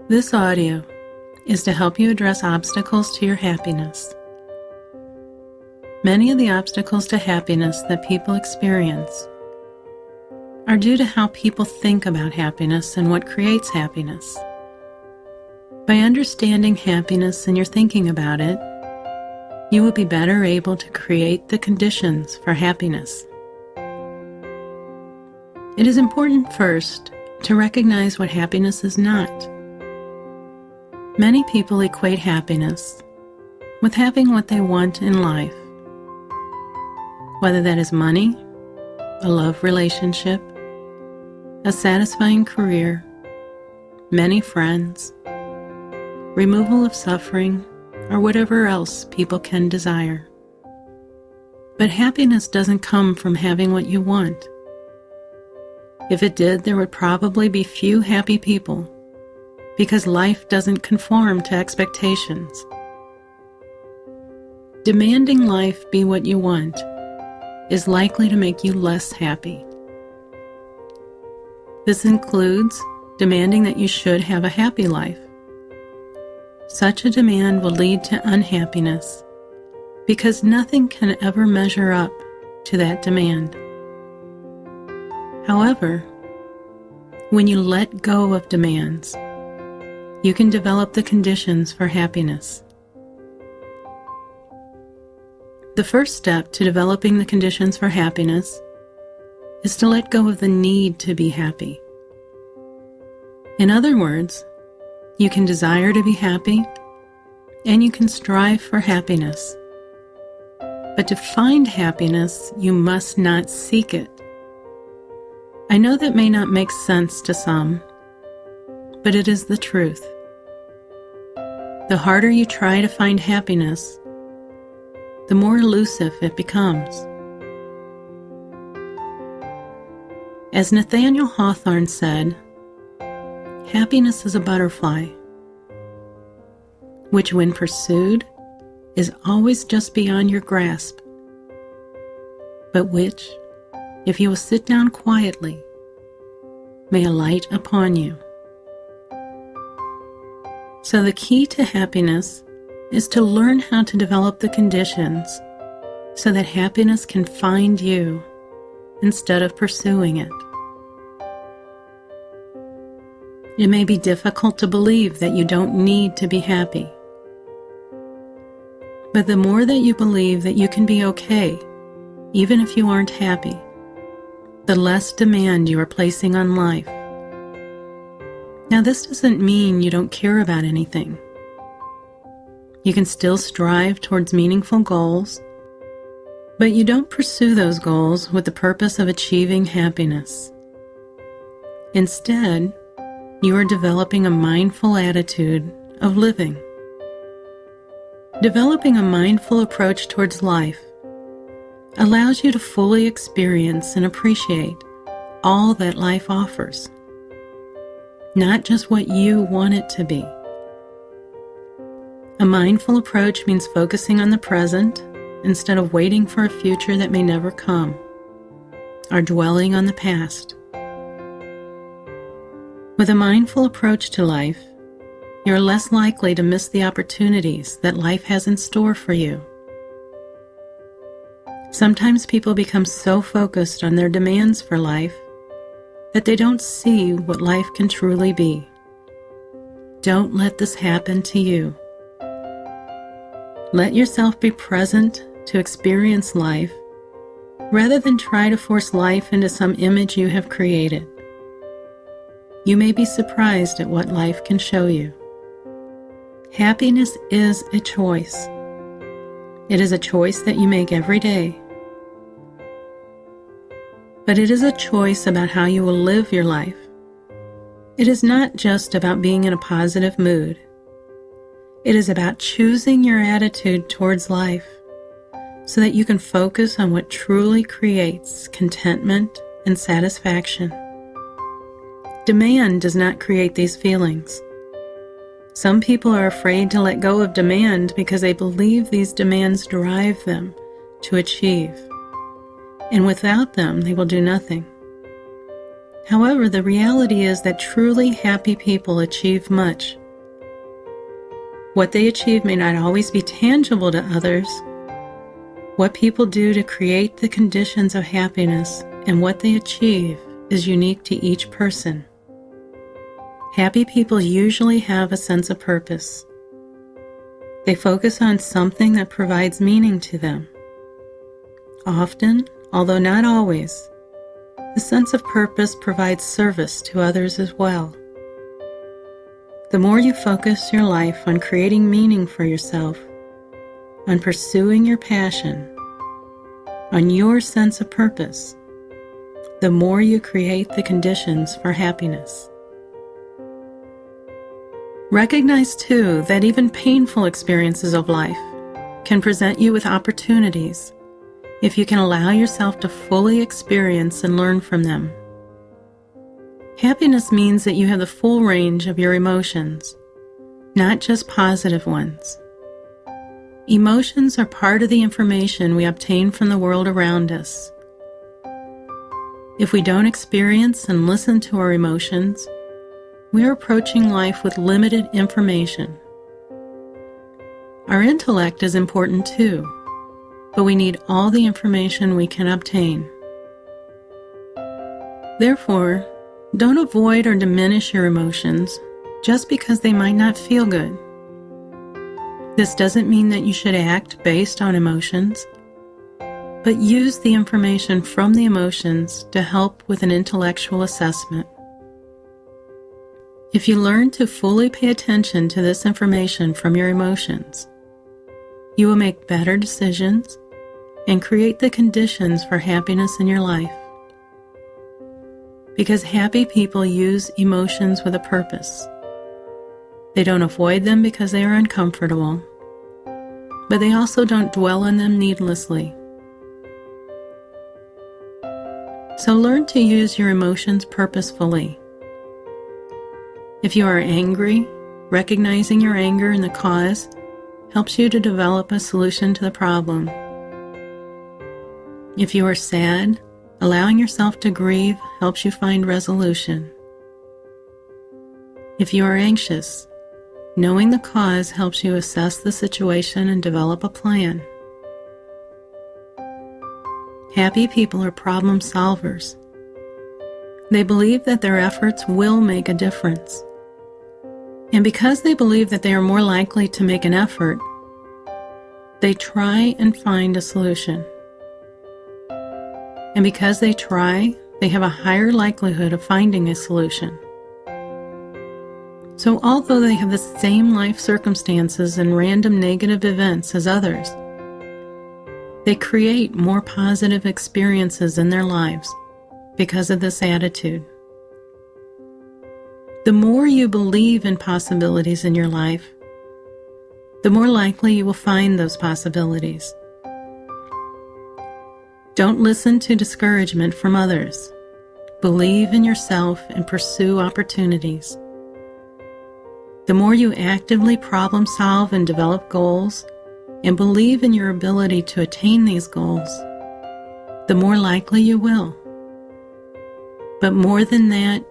This audio is to help you address obstacles to your happiness. Many of the obstacles to happiness that people experience are due to how people think about happiness and what creates happiness. By understanding happiness and your thinking about it, you will be better able to create the conditions for happiness. It is important first to recognize what happiness is not. Many people equate happiness with having what they want in life, whether that is money, a love relationship, a satisfying career, many friends, removal of suffering, or whatever else people can desire. But happiness doesn't come from having what you want. If it did, there would probably be few happy people, because life doesn't conform to expectations. Demanding life be what you want is likely to make you less happy. This includes demanding that you should have a happy life. Such a demand will lead to unhappiness because nothing can ever measure up to that demand. However, when you let go of demands, you can develop the conditions for happiness. The first step to developing the conditions for happiness is to let go of the need to be happy. In other words, you can desire to be happy, and you can strive for happiness. But to find happiness, you must not seek it. I know that may not make sense to some, but it is the truth. The harder you try to find happiness, the more elusive it becomes. As Nathaniel Hawthorne said, happiness is a butterfly, which when pursued is always just beyond your grasp, but which, if you will sit down quietly, may alight upon you. So the key to happiness is to learn how to develop the conditions so that happiness can find you instead of pursuing it. It may be difficult to believe that you don't need to be happy. But the more that you believe that you can be okay, even if you aren't happy, the less demand you are placing on life. Now, this doesn't mean you don't care about anything. You can still strive towards meaningful goals, but you don't pursue those goals with the purpose of achieving happiness. Instead, you are developing a mindful attitude of living. Developing a mindful approach towards life allows you to fully experience and appreciate all that life offers, not just what you want it to be. A mindful approach means focusing on the present instead of waiting for a future that may never come, or dwelling on the past. With a mindful approach to life, you're less likely to miss the opportunities that life has in store for you. Sometimes people become so focused on their demands for life that they don't see what life can truly be. Don't let this happen to you. Let yourself be present to experience life rather than try to force life into some image you have created. You may be surprised at what life can show you. Happiness is a choice. It is a choice that you make every day. But it is a choice about how you will live your life. It is not just about being in a positive mood. It is about choosing your attitude towards life so that you can focus on what truly creates contentment and satisfaction. Demand does not create these feelings. Some people are afraid to let go of demand because they believe these demands drive them to achieve, and without them they will do nothing. However, the reality is that truly happy people achieve much. What they achieve may not always be tangible to others. What people do to create the conditions of happiness and what they achieve is unique to each person. Happy people usually have a sense of purpose. They focus on something that provides meaning to them. Often, although not always, the sense of purpose provides service to others as well. The more you focus your life on creating meaning for yourself, on pursuing your passion, on your sense of purpose, the more you create the conditions for happiness. Recognize, too, that even painful experiences of life can present you with opportunities if you can allow yourself to fully experience and learn from them. Happiness means that you have the full range of your emotions, not just positive ones. Emotions are part of the information we obtain from the world around us. If we don't experience and listen to our emotions, we are approaching life with limited information. Our intellect is important too, but we need all the information we can obtain. Therefore, don't avoid or diminish your emotions just because they might not feel good. This doesn't mean that you should act based on emotions, but use the information from the emotions to help with an intellectual assessment. If you learn to fully pay attention to this information from your emotions, you will make better decisions and create the conditions for happiness in your life. Because happy people use emotions with a purpose. They don't avoid them because they are uncomfortable, but they also don't dwell on them needlessly. So learn to use your emotions purposefully. If you are angry, recognizing your anger and the cause helps you to develop a solution to the problem. If you are sad, allowing yourself to grieve helps you find resolution. If you are anxious, knowing the cause helps you assess the situation and develop a plan. Happy people are problem solvers. They believe that their efforts will make a difference. And because they believe that they are more likely to make an effort, they try and find a solution. And because they try, they have a higher likelihood of finding a solution. So although they have the same life circumstances and random negative events as others, they create more positive experiences in their lives because of this attitude. The more you believe in possibilities in your life, the more likely you will find those possibilities. Don't listen to discouragement from others. Believe in yourself and pursue opportunities. The more you actively problem solve and develop goals, and believe in your ability to attain these goals, the more likely you will. But more than that,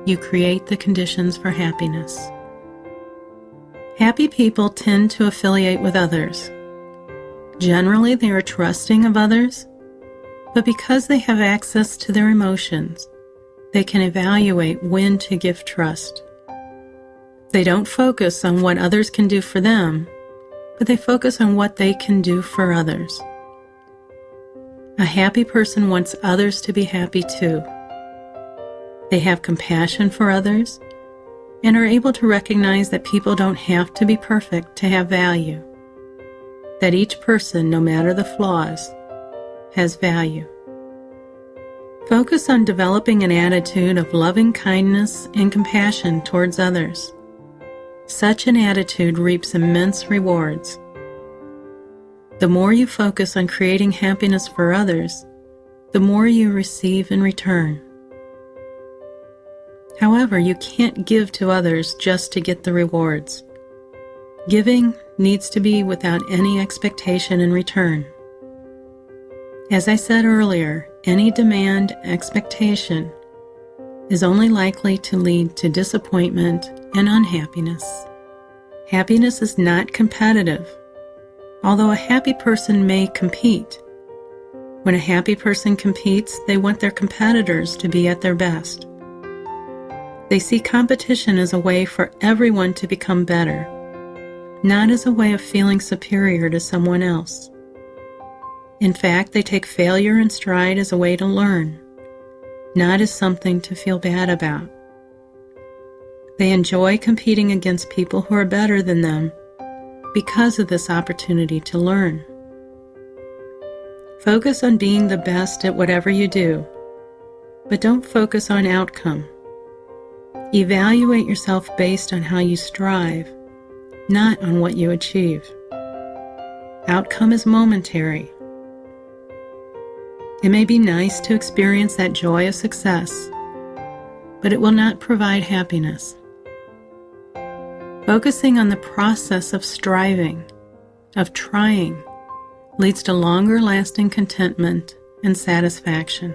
you create the conditions for happiness. Happy people tend to affiliate with others. Generally, they are trusting of others, but because they have access to their emotions, they can evaluate when to give trust. They don't focus on what others can do for them, but they focus on what they can do for others. A happy person wants others to be happy too. They have compassion for others and are able to recognize that people don't have to be perfect to have value, that each person, no matter the flaws, has value. Focus on developing an attitude of loving kindness and compassion towards others. Such an attitude reaps immense rewards. The more you focus on creating happiness for others, the more you receive in return. However, you can't give to others just to get the rewards. Giving needs to be without any expectation in return. As I said earlier, any demand, expectation, is only likely to lead to disappointment and unhappiness. Happiness is not competitive, although a happy person may compete. When a happy person competes, they want their competitors to be at their best. They see competition as a way for everyone to become better, not as a way of feeling superior to someone else. In fact, they take failure in stride as a way to learn, not as something to feel bad about. They enjoy competing against people who are better than them because of this opportunity to learn. Focus on being the best at whatever you do, but don't focus on outcome. Evaluate yourself based on how you strive, not on what you achieve. Outcome is momentary. It may be nice to experience that joy of success, but it will not provide happiness. Focusing on the process of striving, of trying, leads to longer-lasting contentment and satisfaction.